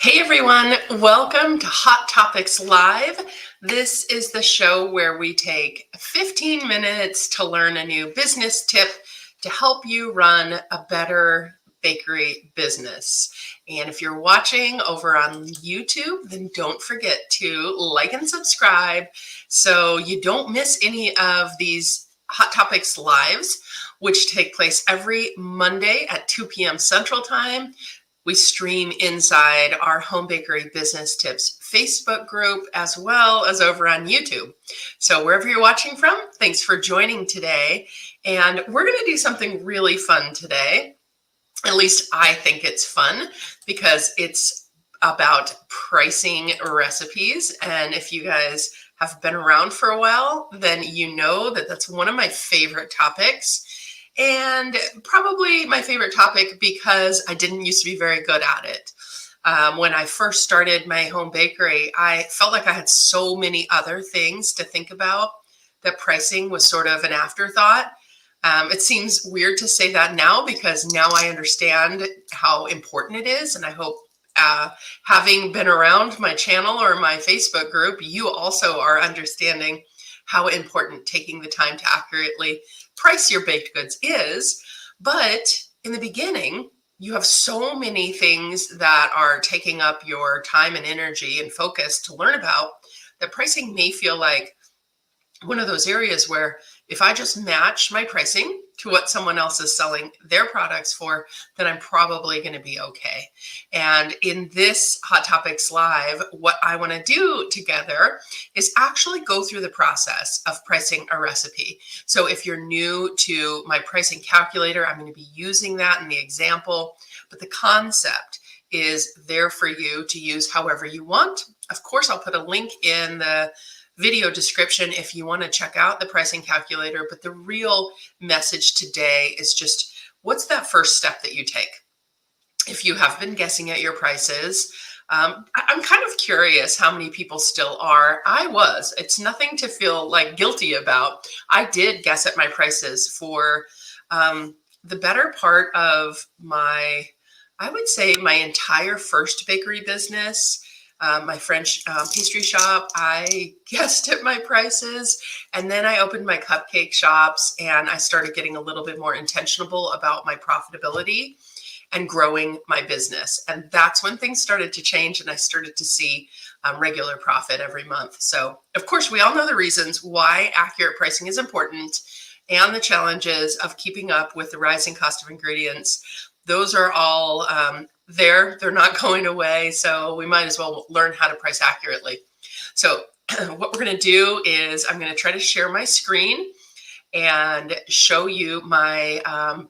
Hey everyone, welcome to Hot Topics Live. This is the show where we take 15 minutes to learn a new business tip to help you run a better bakery business. And if you're watching over on YouTube, then don't forget to like and subscribe so you don't miss any of these Hot Topics Lives, which take place every Monday at 2 p.m. Central Time. We stream inside our Home Bakery Business Tips Facebook group as well as over on YouTube. So wherever you're watching from, thanks for joining today. And we're going to do something really fun today. At least I think it's fun because it's about pricing recipes. And if you guys have been around for a while, then you know that that's one of my favorite topics. And probably my favorite topic because I didn't used to be very good at it. When I first started my home bakery, I felt like I had so many other things to think about that pricing was sort of an afterthought. It seems weird to say that now because now I understand how important it is. And I hope having been around my channel or my Facebook group, you also are understanding how important taking the time to accurately price your baked goods is. But in the beginning, you have so many things that are taking up your time and energy and focus to learn about that pricing may feel like one of those areas where if I just match my pricing to what someone else is selling their products for, then I'm probably going to be okay. And in this Hot Topics Live, what I want to do together is actually go through the process of pricing a recipe. So if you're new to my pricing calculator, I'm going to be using that in the example, but the concept is there for you to use however you want. Of course, I'll put a link in the video description if you want to check out the pricing calculator. But the real message today is just what's that first step that you take? If you have been guessing at your prices, I'm kind of curious how many people still are. I was. It's nothing to feel like guilty about. I did guess at my prices for the better part of I would say my entire first bakery business. My French pastry shop, I guessed at my prices. And then I opened my cupcake shops and I started getting a little bit more intentional about my profitability and growing my business. And that's when things started to change and I started to see regular profit every month. So of course, we all know the reasons why accurate pricing is important and the challenges of keeping up with the rising cost of ingredients. Those are all they're not going away. So we might as well learn how to price accurately. So what we're going to do is I'm going to try to share my screen and show you my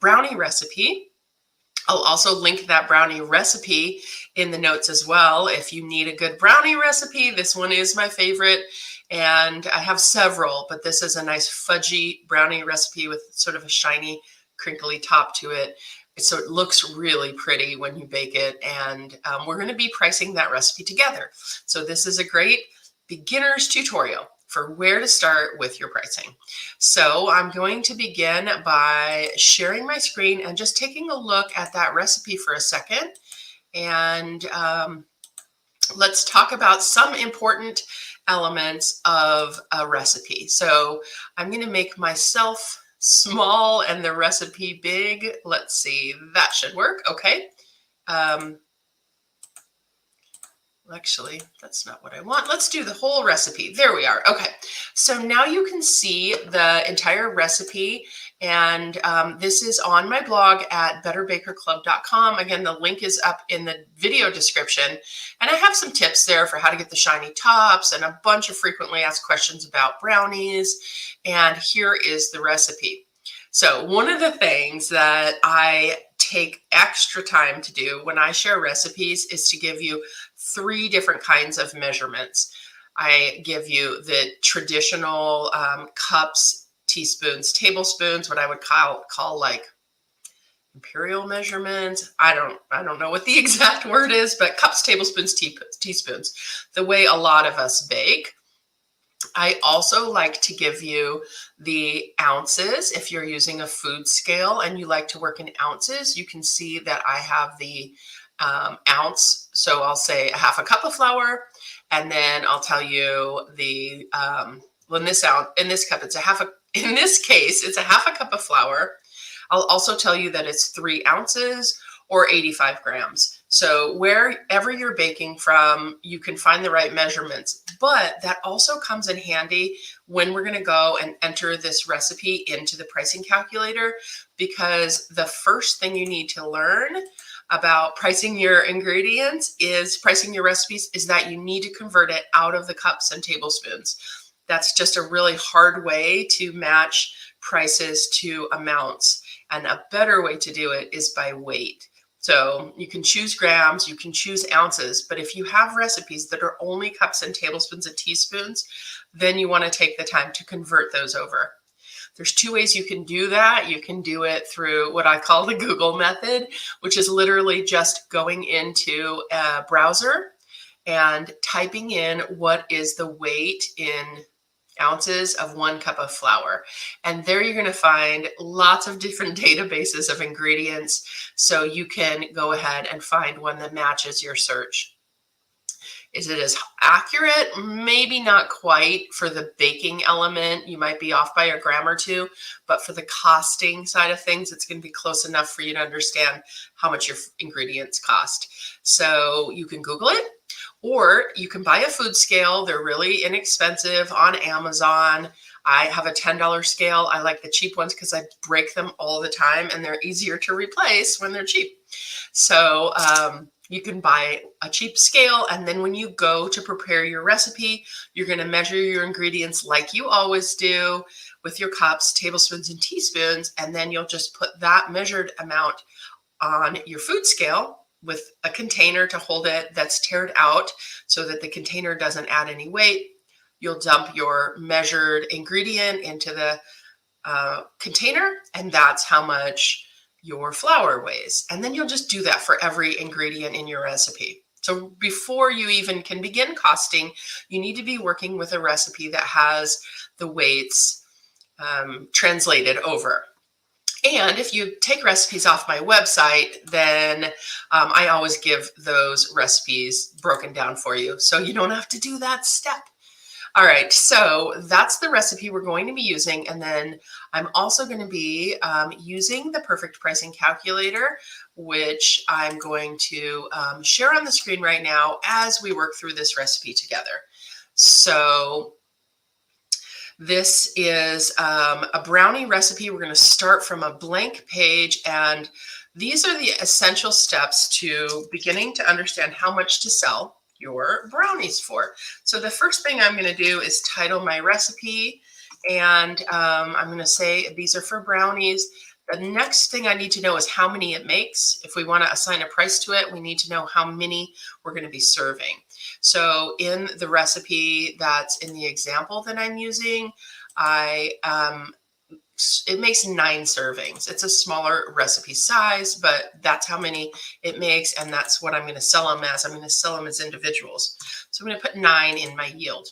brownie recipe. I'll also link that brownie recipe in the notes as well. If you need a good brownie recipe, this one is my favorite. And I have several, but this is a nice fudgy brownie recipe with sort of a shiny, crinkly top to it. So it looks really pretty when you bake it. And we're going to be pricing that recipe together. So this is a great beginner's tutorial for where to start with your pricing. So I'm going to begin by sharing my screen and just taking a look at that recipe for a second. And let's talk about some important elements of a recipe. So I'm going to make myself small and the recipe big. Let's see, that should work. Okay. Actually, that's not what I want. Let's do the whole recipe. There we are. Okay. So now you can see the entire recipe. And this is on my blog at betterbakerclub.com. Again, the link is up in the video description. And I have some tips there for how to get the shiny tops and a bunch of frequently asked questions about brownies. And here is the recipe. So one of the things that I take extra time to do when I share recipes is to give you 3 different kinds of measurements. I give you the traditional cups, teaspoons, tablespoons, what I would call like imperial measurements. I don't know what the exact word is, but cups, tablespoons, teaspoons, the way a lot of us bake. I also like to give you the ounces. If you're using a food scale and you like to work in ounces, you can see that I have the ounce. So I'll say a half a cup of flour, and then I'll tell you the well, in this cup, in this case, it's a half a cup of flour. I'll also tell you that it's 3 ounces or 85 grams. So wherever you're baking from, you can find the right measurements. But that also comes in handy when we're going to go and enter this recipe into the pricing calculator, because the first thing you need to learn about pricing your recipes is that you need to convert it out of the cups and tablespoons. That's just a really hard way to match prices to amounts. And a better way to do it is by weight. So you can choose grams, you can choose ounces, but if you have recipes that are only cups and tablespoons and teaspoons, then you want to take the time to convert those over. There's 2 ways you can do that. You can do it through what I call the Google method, which is literally just going into a browser and typing in what is the weight in ounces of 1 cup of flour. And there you're going to find lots of different databases of ingredients, so you can go ahead and find one that matches your search. Is it as accurate? Maybe not quite for the baking element. You might be off by a gram or 2, but for the costing side of things, it's going to be close enough for you to understand how much your ingredients cost. So you can Google it, or you can buy a food scale. They're really inexpensive on Amazon. I have a $10 scale. I like the cheap ones because I break them all the time and they're easier to replace when they're cheap. So you can buy a cheap scale, and then when you go to prepare your recipe, you're going to measure your ingredients like you always do with your cups, tablespoons, and teaspoons, and then you'll just put that measured amount on your food scale with a container to hold it that's tared out so that the container doesn't add any weight. You'll dump your measured ingredient into the container, and that's how much your flour weighs. And then you'll just do that for every ingredient in your recipe. So before you even can begin costing, you need to be working with a recipe that has the weights translated over. And if you take recipes off my website, then I always give those recipes broken down for you, so you don't have to do that step. All right, so that's the recipe we're going to be using. And then I'm also going to be using the perfect pricing calculator, which I'm going to share on the screen right now as we work through this recipe together. So this is a brownie recipe. We're going to start from a blank page, and these are the essential steps to beginning to understand how much to sell your brownies for. So the first thing I'm going to do is title my recipe, and I'm going to say these are for brownies. The next thing I need to know is how many it makes. If we want to assign a price to it, we need to know how many we're going to be serving. So in the recipe that's in the example that I'm using, it makes 9 servings. It's a smaller recipe size, but that's how many it makes, and that's what I'm going to sell them as. I'm going to sell them as individuals. So I'm going to put 9 in my yield.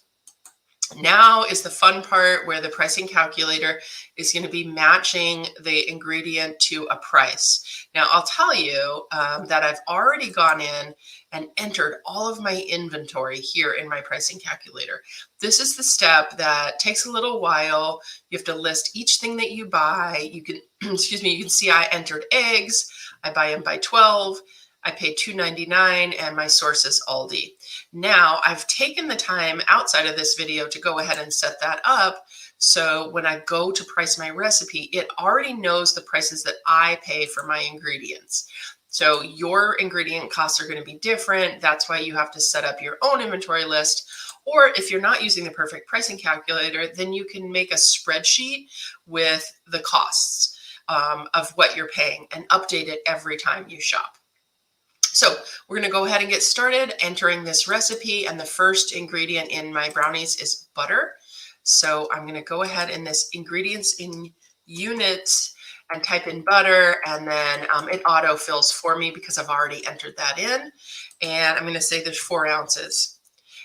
Now is the fun part, where the pricing calculator is going to be matching the ingredient to a price. Now I'll tell you that I've already gone in and entered all of my inventory here in my pricing calculator. This is the step that takes a little while. You have to list each thing that you buy. You can, excuse me, you can see I entered eggs. I buy them by 12. I pay $2.99, and my source is Aldi. Now I've taken the time outside of this video to go ahead and set that up. So when I go to price my recipe, it already knows the prices that I pay for my ingredients. So your ingredient costs are going to be different. That's why you have to set up your own inventory list. Or if you're not using the perfect pricing calculator, then you can make a spreadsheet with the costs of what you're paying and update it every time you shop. So we're going to go ahead and get started entering this recipe. And the first ingredient in my brownies is butter. So I'm going to go ahead in this ingredients in units and type in butter, and then it auto fills for me because I've already entered that in. And I'm going to say there's 4 ounces.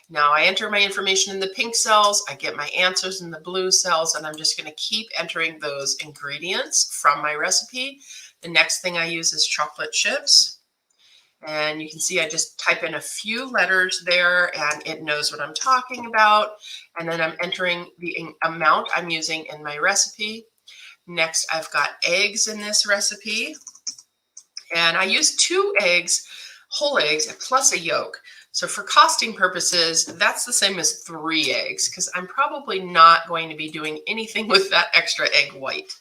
Now I enter my information in the pink cells, I get my answers in the blue cells, and I'm just going to keep entering those ingredients from my recipe. The next thing I use is chocolate chips. And you can see I just type in a few letters there and it knows what I'm talking about. And then I'm entering the amount I'm using in my recipe. Next, I've got eggs in this recipe. And I use 2 eggs, whole eggs, plus a yolk. So for costing purposes, that's the same as 3 eggs because I'm probably not going to be doing anything with that extra egg white.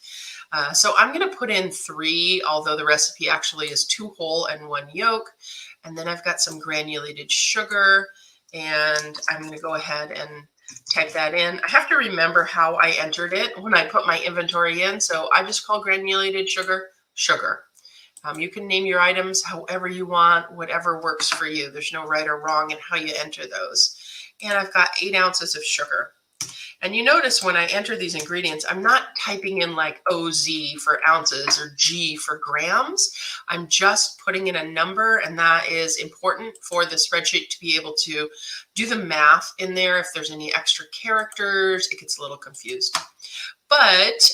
So I'm going to put in 3, although the recipe actually is 2 whole and 1 yolk. And then I've got some granulated sugar, and I'm going to go ahead and type that in. I have to remember how I entered it when I put my inventory in. So I just call granulated sugar, sugar. You can name your items however you want, whatever works for you. There's no right or wrong in how you enter those. And I've got 8 ounces of sugar. And you notice when I enter these ingredients, I'm not typing in like OZ for ounces or G for grams. I'm just putting in a number, and that is important for the spreadsheet to be able to do the math in there. If there's any extra characters, it gets a little confused. But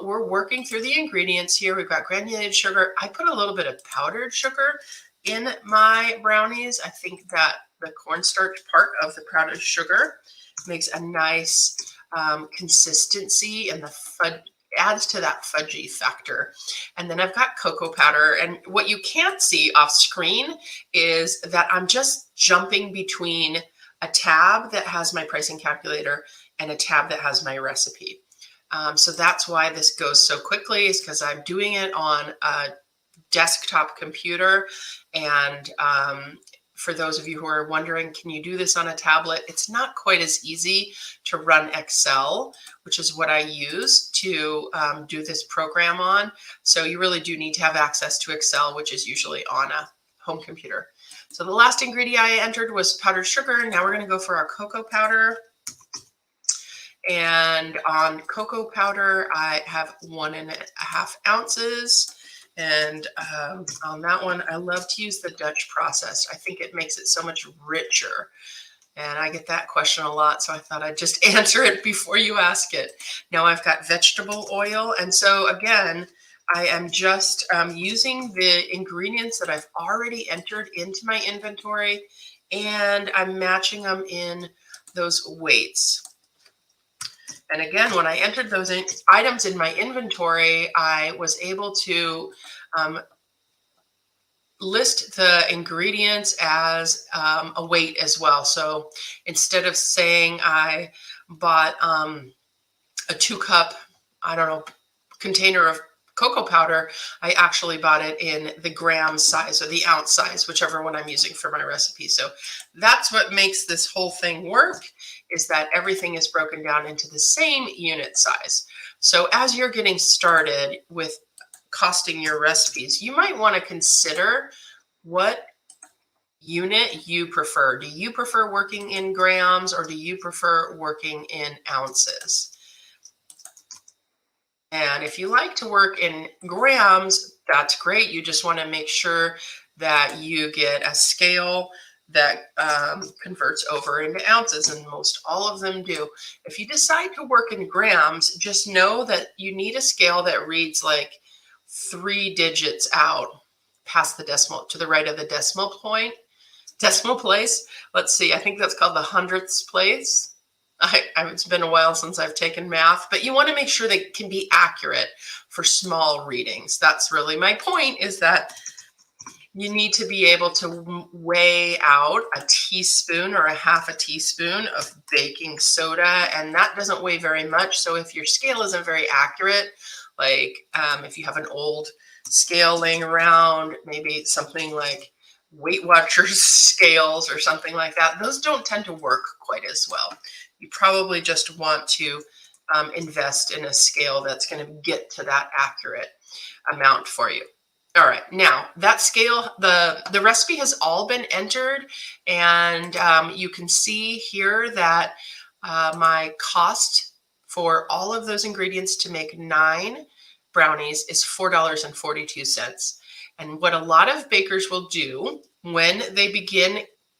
we're working through the ingredients here. We've got granulated sugar. I put a little bit of powdered sugar in my brownies. I think that the cornstarch part of the powdered sugar makes a nice consistency, and the fudge adds to that fudgy factor. And then I've got cocoa powder. And what you can't see off screen is that I'm just jumping between a tab that has my pricing calculator and a tab that has my recipe. So that's why this goes so quickly, is because I'm doing it on a desktop computer. And for those of you who are wondering, can you do this on a tablet? It's not quite as easy to run Excel, which is what I use to do this program on. So you really do need to have access to Excel, which is usually on a home computer. So the last ingredient I entered was powdered sugar. Now we're going to go for our cocoa powder. And on cocoa powder, I have 1.5 ounces. And on that one, I love to use the Dutch process. I think it makes it so much richer. And I get that question a lot, so I thought I'd just answer it before you ask it. Now I've got vegetable oil. And so again, I am just using the ingredients that I've already entered into my inventory, and I'm matching them in those weights. And again, when I entered those items in my inventory, I was able to list the ingredients as a weight as well. So instead of saying I bought a 2-cup, I don't know, container of cocoa powder, I actually bought it in the gram size or the ounce size, whichever one I'm using for my recipe. So that's what makes this whole thing work, is that everything is broken down into the same unit size. So as you're getting started with costing your recipes, you might want to consider what unit you prefer. Do you prefer working in grams, or do you prefer working in ounces? And if you like to work in grams, that's great. You just want to make sure that you get a scale that converts over into ounces, and most all of them do. If you decide to work in grams, just know that you need a scale that reads like 3 digits out past the decimal, to the right of the decimal place. Let's see, I think that's called the hundredths place. It's been a while since I've taken math, but you want to make sure that it can be accurate for small readings. That's really my point, is that you need to be able to weigh out a teaspoon or a half a teaspoon of baking soda, and that doesn't weigh very much. So if your scale isn't very accurate, like if you have an old scale laying around, maybe something like Weight Watchers scales or something like that, those don't tend to work quite as well. You probably just want to invest in a scale that's going to get to that accurate amount for you. All right, now that scale, the recipe has all been entered, and you can see here that my cost for all of those ingredients to make 9 brownies is $4.42. And what a lot of bakers will do when they begin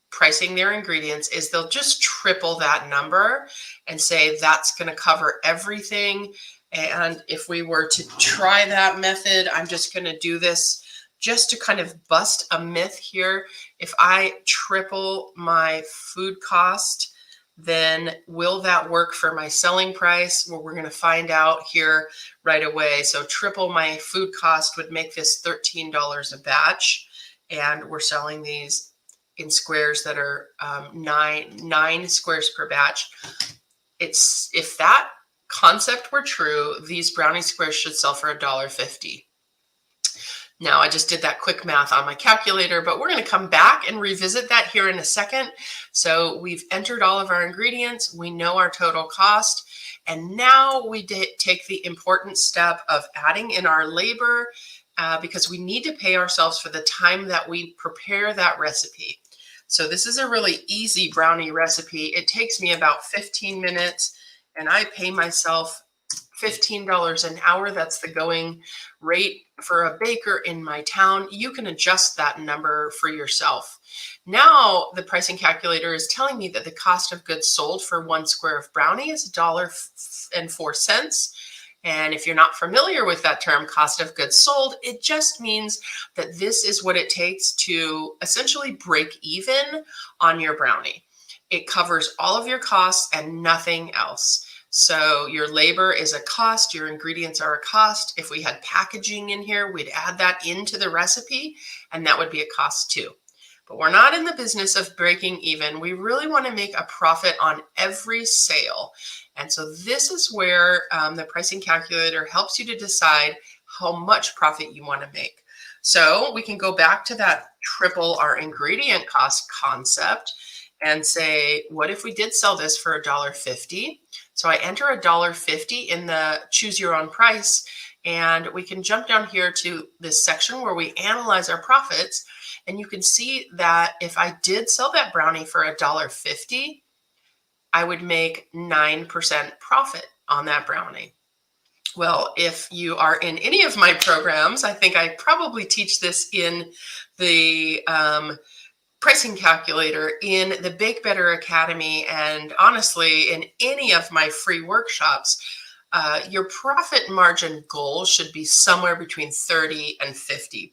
pricing their ingredients is they'll just triple that number and say that's going to cover everything. And if we were to try that method, I'm just going to do this Just to kind of bust a myth here, if I triple my food cost, then will that work for my selling price? Well, we're going to find out here right away. So triple my food cost would make this $13 a batch. And we're selling these in squares that are nine squares per batch. If that concept were true, these brownie squares should sell for $1.50. Now, I just did that quick math on my calculator, but we're going to come back and revisit that here in a second. So we've entered all of our ingredients. We know our total cost. And now we take the important step of adding in our labor because we need to pay ourselves for the time that we prepare that recipe. So this is a really easy brownie recipe. It takes me about 15 minutes and I pay myself $15 an hour. That's the going rate for a baker in my town. You can adjust that number for yourself. Now the pricing calculator is telling me that the cost of goods sold for 1 square of brownie is $1.04. And if you're not familiar with that term, cost of goods sold, it just means that this is what it takes to essentially break even on your brownie. It covers all of your costs and nothing else. So your labor is a cost, your ingredients are a cost. If we had packaging in here, we'd add that into the recipe and that would be a cost too. But we're not in the business of breaking even. We really want to make a profit on every sale. And so this is where the pricing calculator helps you to decide how much profit you want to make. So we can go back to that triple our ingredient cost concept and say, what if we did sell this for $1.50? So I enter $1.50 in the choose your own price, and we can jump down here to this section where we analyze our profits. And you can see that if I did sell that brownie for $1.50, I would make 9% profit on that brownie. Well, if you are in any of my programs, I think I probably teach this in the pricing calculator, in the Bake Better Academy, and honestly, in any of my free workshops, your profit margin goal should be somewhere between 30 and 50%.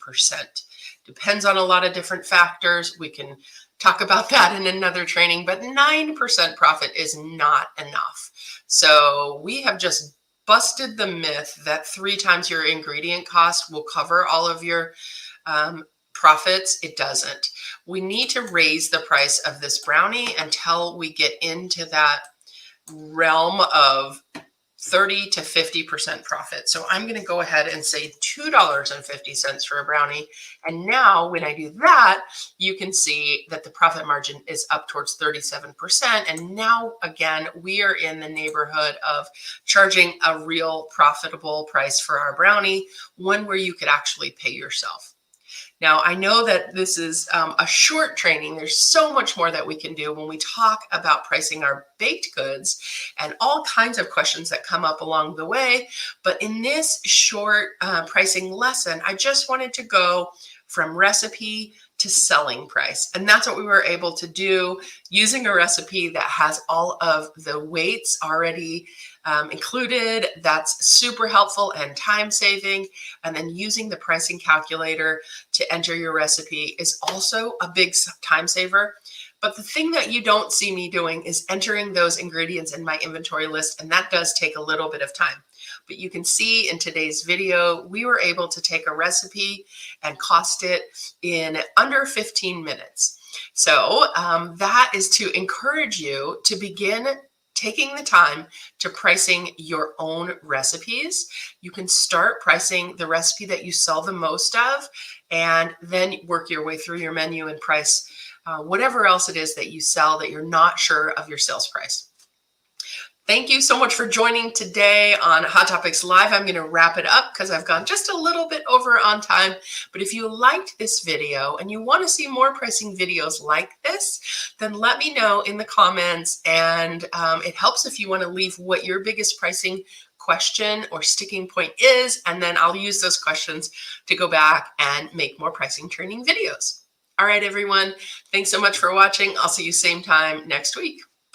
Depends on a lot of different factors. We can talk about that in another training, but 9% profit is not enough. So we have just busted the myth that 3 times your ingredient cost will cover all of your profits. It doesn't. We need to raise the price of this brownie until we get into that realm of 30 to 50% profit. So I'm going to go ahead and say $2.50 for a brownie. And now when I do that, you can see that the profit margin is up towards 37%. And now again, we are in the neighborhood of charging a real profitable price for our brownie, one where you could actually pay yourself. Now, I know that this is a short training. There's so much more that we can do when we talk about pricing our baked goods and all kinds of questions that come up along the way. But in this short pricing lesson, I just wanted to go from recipe to selling price. And that's what we were able to do using a recipe that has all of the weights already included. That's super helpful and time saving. And then using the pricing calculator to enter your recipe is also a big time saver. But the thing that you don't see me doing is entering those ingredients in my inventory list. And that does take a little bit of time. But you can see in today's video, we were able to take a recipe and cost it in under 15 minutes. So that is to encourage you to begin taking the time to pricing your own recipes. You can start pricing the recipe that you sell the most of, and then work your way through your menu and price whatever else it is that you sell that you're not sure of your sales price. Thank you so much for joining today on Hot Topics Live. I'm going to wrap it up because I've gone just a little bit over on time. But if you liked this video and you want to see more pricing videos like this, then let me know in the comments. And it helps if you want to leave what your biggest pricing question or sticking point is. And then I'll use those questions to go back and make more pricing training videos. All right, everyone. Thanks so much for watching. I'll see you same time next week.